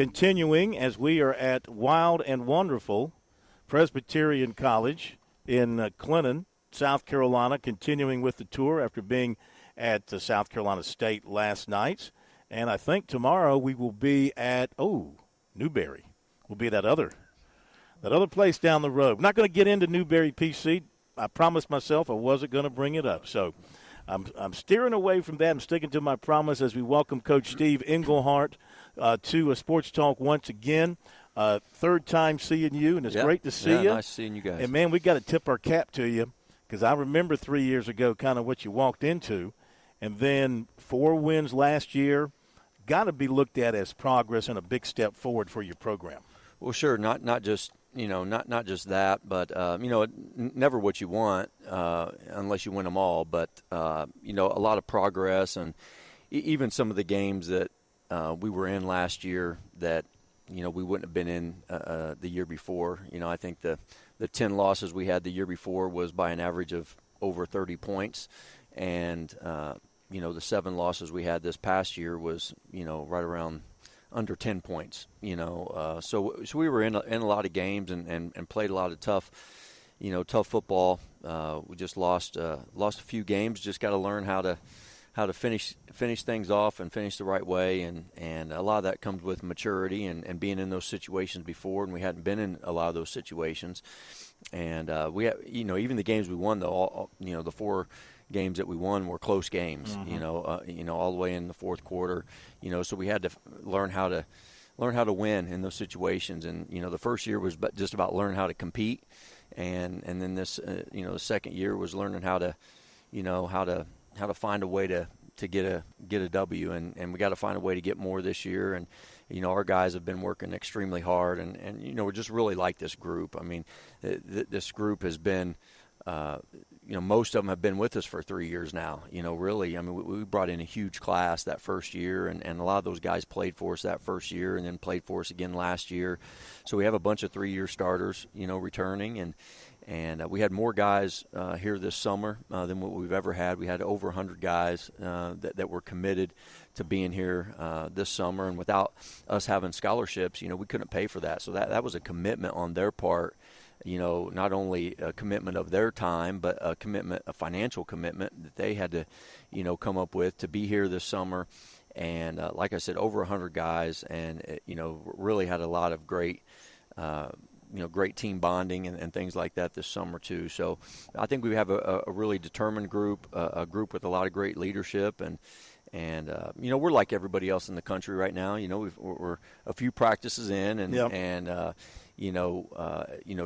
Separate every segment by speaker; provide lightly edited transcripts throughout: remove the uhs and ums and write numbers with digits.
Speaker 1: continuing as we are at Wild and Wonderful Presbyterian College in Clinton, South Carolina, continuing with the tour after being at South Carolina State last night. And I think tomorrow we will be at, Newberry. We'll be that other place down the road. I'm not going to get into Newberry PC. I promised myself I wasn't going to bring it up. So I'm steering away from that. I'm sticking to my promise as we welcome Coach Steve Englehart to Sports Talk once again. Third time seeing you, and it's great to see you.
Speaker 2: Nice seeing you guys.
Speaker 1: And, man, we got to tip our cap to you because I remember 3 years ago kind of what you walked into. And then 4 wins last year. Got to be looked at as progress and a big step forward for your program.
Speaker 2: Well, sure, not just not just that, but never what you want unless you win them all. But a lot of progress, and even some of the games that we were in last year that we wouldn't have been in the year before. I think the 10 losses we had the year before was by an average of over 30 points, and the 7 losses we had this past year was, right around under 10 points, So we were in a lot of games and played a lot of tough football. We just lost a few games. Just got to learn how to finish things off and finish the right way. And a lot of that comes with maturity and being in those situations before, and we hadn't been in a lot of those situations. And we have, even the games we won, the 4 games that we won were close games, all the way in the fourth quarter, so we had to learn how to win in those situations. And, the first year was just about learning how to compete. And then this, the second year was learning how to find a way to get a W. And we got to find a way to get more this year. And, our guys have been working extremely hard and we just really like this group. I mean, this group has been, most of them have been with us for 3 years now, really. I mean, we brought in a huge class that first year, and a lot of those guys played for us that first year and then played for us again last year. So we have a bunch of 3-year starters, returning, and we had more guys here this summer than what we've ever had. We had over 100 guys that were committed to being here this summer, and without us having scholarships, we couldn't pay for that. So that was a commitment on their part. Not only a commitment of their time, but a financial commitment that they had to, come up with to be here this summer. And like I said, over 100 guys, and really had a lot of great, great team bonding and things like that this summer too. So I think we have a really determined group, a group with a lot of great leadership, and we're like everybody else in the country right now. We're a few practices in, and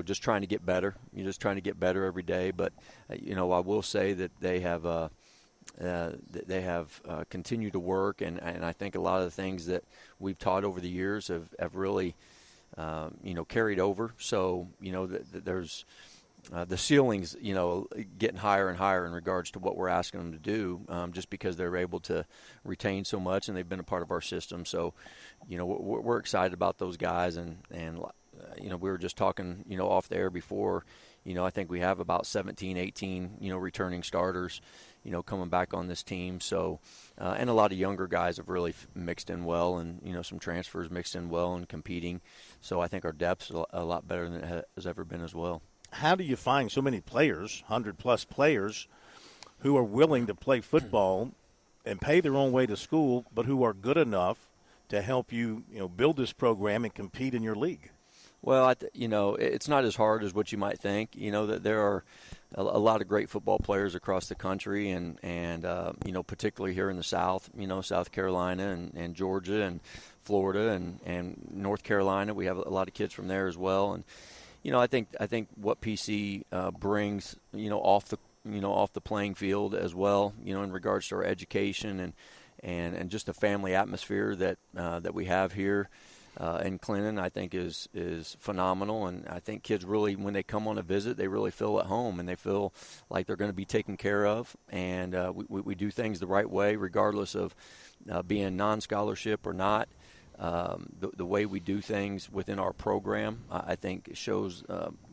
Speaker 2: just trying to get better. You're just trying to get better every day. But, I will say that they have continued to work, and I think a lot of the things that we've taught over the years have really, carried over. So, there's the ceiling's, getting higher and higher in regards to what we're asking them to do, just because they're able to retain so much and they've been a part of our system. So, we're excited about those guys, and we were just talking, off the air before, I think we have about 17, 18, returning starters, coming back on this team. So, and a lot of younger guys have really mixed in well, and, some transfers mixed in well and competing. So I think our depth's a lot better than it has ever been as well.
Speaker 1: How do you find so many players, 100-plus players, who are willing to play football and pay their own way to school, but who are good enough to help you, build this program and compete in your league?
Speaker 2: Well, it's not as hard as what you might think. That there are a lot of great football players across the country, and particularly here in the South, South Carolina and Georgia and Florida and North Carolina. We have a lot of kids from there as well. And, I think what PC brings, off the playing field as well, in regards to our education and just the family atmosphere that we have here in Clinton, I think is phenomenal. And I think kids really, when they come on a visit, they really feel at home and they feel like they're going to be taken care of. And we do things the right way, regardless of being non-scholarship or not. The way we do things within our program, I think shows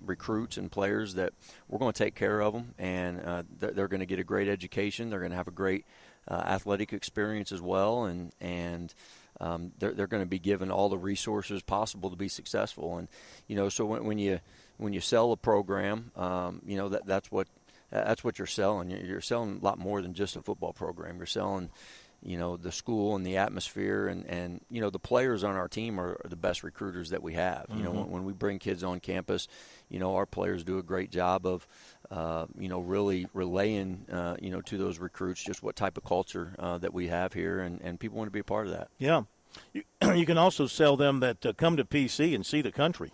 Speaker 2: recruits and players that we're going to take care of them, and they're going to get a great education. They're going to have a great athletic experience as well, and they're going to be given all the resources possible to be successful. And so when you sell a program, that's what you're selling. You're selling a lot more than just a football program. You're selling the school and the atmosphere, and the players on our team are the best recruiters that we have. When we bring kids on campus, our players do a great job of really relaying to those recruits just what type of culture that we have here, and people want to be a part of that.
Speaker 1: Yeah. You can also sell them that come to PC and see the country.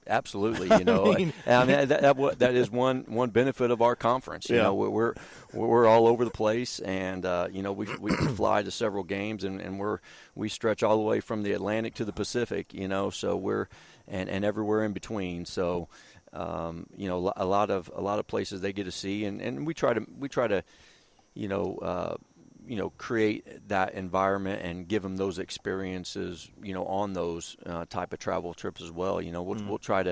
Speaker 2: Absolutely, that is one benefit of our conference. We're all over the place, and we fly to several games, and we stretch all the way from the Atlantic to the Pacific. So we're and everywhere in between. So a lot of places they get to see, and we try to create that environment and give them those experiences, on those type of travel trips as well. We'll try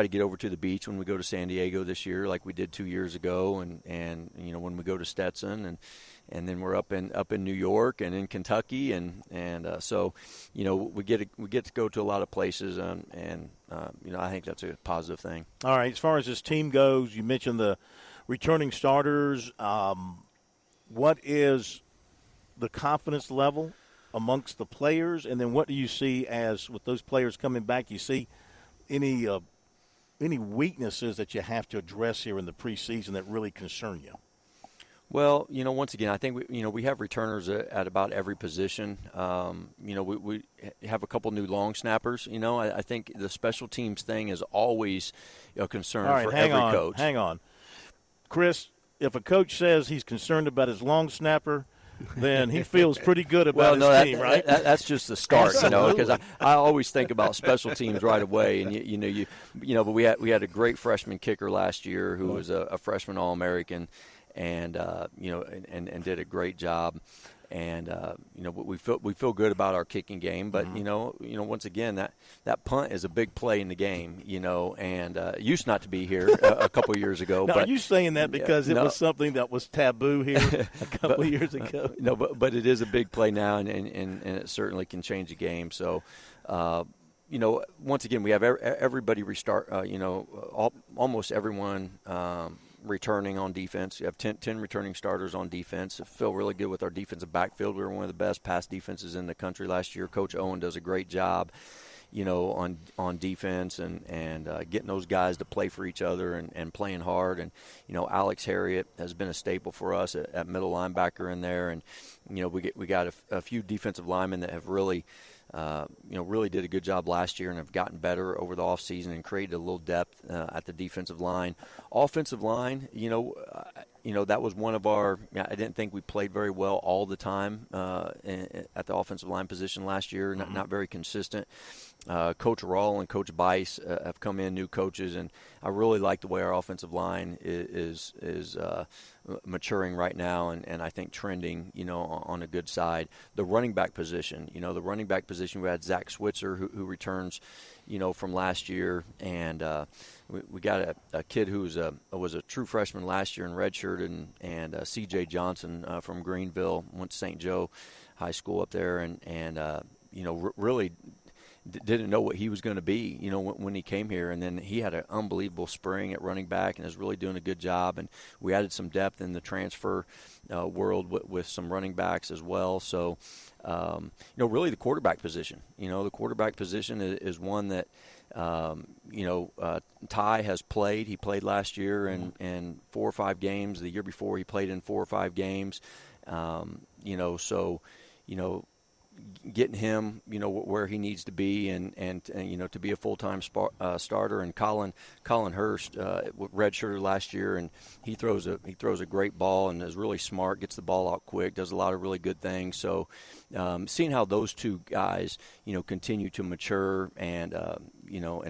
Speaker 2: to get over to the beach when we go to San Diego this year, like we did 2 years ago, and when we go to Stetson, and then we're up in New York and in Kentucky, and so we get to go to a lot of places, and I think that's a positive thing.
Speaker 1: All right, as far as this team goes, you mentioned the returning starters. What is the confidence level amongst the players, and then what do you see as with those players coming back? You see any weaknesses that you have to address here in the preseason that really concern you?
Speaker 2: Well, once again, I think we have returners at about every position. We have a couple new long snappers. I think the special teams thing is always a concern for every coach.
Speaker 1: Hang on, Chris. If a coach says he's concerned about his long snapper, then he feels pretty good about his team, right?
Speaker 2: That's just the start, because I always think about special teams right away, and but we had a great freshman kicker last year who was a freshman All-American, and did a great job. And we feel good about our kicking game, but once again that punt is a big play in the game, and it used not to be here a couple of years ago.
Speaker 1: Now,
Speaker 2: but
Speaker 1: are you saying that because it was something that was taboo here a couple of years ago?
Speaker 2: No, but it is a big play now, and it certainly can change the game. So. Once again, we have everybody restart. Almost everyone returning on defense. You have 10 returning starters on defense. I feel really good with our defensive backfield. We were one of the best pass defenses in the country last year. Coach Owen does a great job, on defense and getting those guys to play for each other and playing hard. And, Alex Harriet has been a staple for us at middle linebacker in there. And, we got a few defensive linemen that have really did a good job last year and have gotten better over the offseason and created a little depth at the defensive line. Offensive line, that was one of our – I didn't think we played very well all the time at the offensive line position last year, not very consistent. Coach Rawl and Coach Bice have come in, new coaches, and I really like the way our offensive line is maturing right now, and I think trending, on a good side. The running back position, we had Zach Switzer who returns, from last year, and we got a kid who was a true freshman last year in redshirt, and C.J. Johnson from Greenville, went to St. Joe High School up there, and really didn't know what he was going to be, when he came here. And then he had an unbelievable spring at running back and is really doing a good job. And we added some depth in the transfer world with some running backs as well. So, really the quarterback position. The quarterback position is one that, Ty has played. He played last year in 4 or 5 games. The year before he played in 4 or 5 games. Getting him, where he needs to be, and to be a full-time starter. And Colin Hurst, redshirted last year, and he throws a great ball and is really smart, gets the ball out quick, does a lot of really good things. So, seeing how those two guys, continue to mature and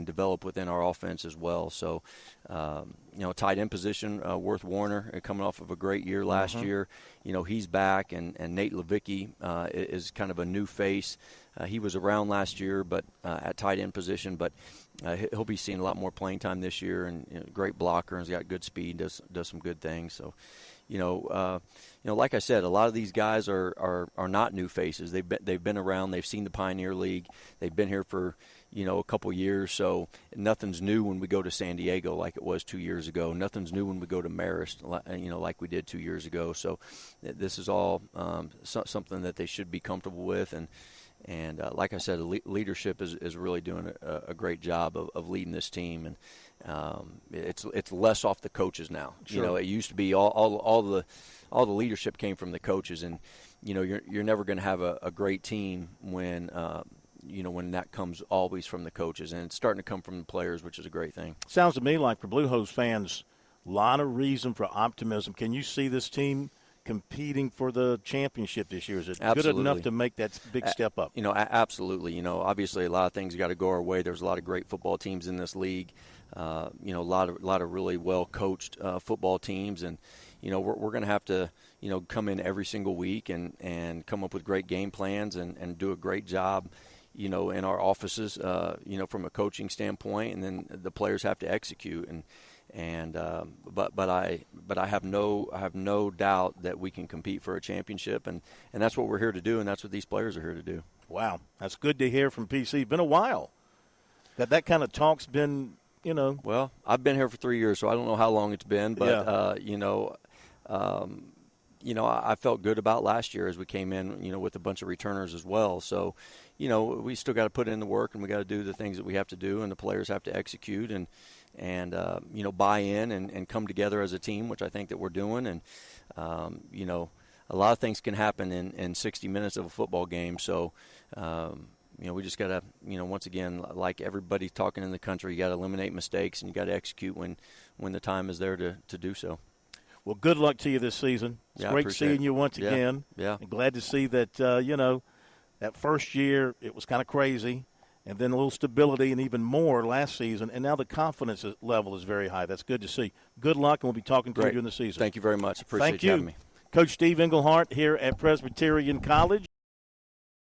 Speaker 2: develop within our offense as well. So, tight end position, Worth Warner, coming off of a great year last year. He's back, and Nate Levicki is kind of a new face. He was around last year, but at tight end position, but he'll be seeing a lot more playing time this year. And great blocker, and he's got good speed, does some good things. So, Like I said, a lot of these guys are not new faces. They've been around. They've seen the Pioneer League. They've been here for a couple years. So nothing's new when we go to San Diego like it was 2 years ago. Nothing's new when we go to Marist, like we did 2 years ago. So this is all something that they should be comfortable with. And like I said, leadership is really doing a great job of leading this team, and it's less off the coaches now.
Speaker 1: Sure.
Speaker 2: It used to be all the leadership came from the coaches, and you're never going to have a great team when when that comes always from the coaches, and it's starting to come from the players, which is a great thing.
Speaker 1: Sounds to me like for Blue Hose fans, a lot of reason for optimism. Can you see this team competing for the championship this year? Is it
Speaker 2: Absolutely.
Speaker 1: good enough to make that big step up?
Speaker 2: Absolutely. Obviously a lot of things got to go our way. There's a lot of great football teams in this league. A lot of really well coached football teams, and we're going to have to come in every single week and come up with great game plans and do a great job in our offices from a coaching standpoint, and then the players have to execute. But I have no doubt that we can compete for a championship, and that's what we're here to do, and that's what these players are here to do.
Speaker 1: Wow, that's good to hear from PC. It's been a while that kind of talk's been,
Speaker 2: Well, I've been here for 3 years, so I don't know how long it's been, but I felt good about last year as we came in, with a bunch of returners as well. So, we still got to put in the work, and we got to do the things that we have to do, and the players have to execute and buy in and come together as a team, which I think that we're doing. And, a lot of things can happen in 60 minutes of a football game. So, we just got to, once again, like everybody talking in the country, you got to eliminate mistakes and you got to execute when the time is there to do so.
Speaker 1: Well, good luck to you this season. It's great seeing you once again.
Speaker 2: Yeah.
Speaker 1: I'm glad to see that, that first year it was kind of crazy, and then a little stability and even more last season, and now the confidence level is very high. That's good to see. Good luck, and we'll be talking to you during the season.
Speaker 2: Thank you very much. Appreciate you having me.
Speaker 1: Coach Steve Englehart here at Presbyterian College.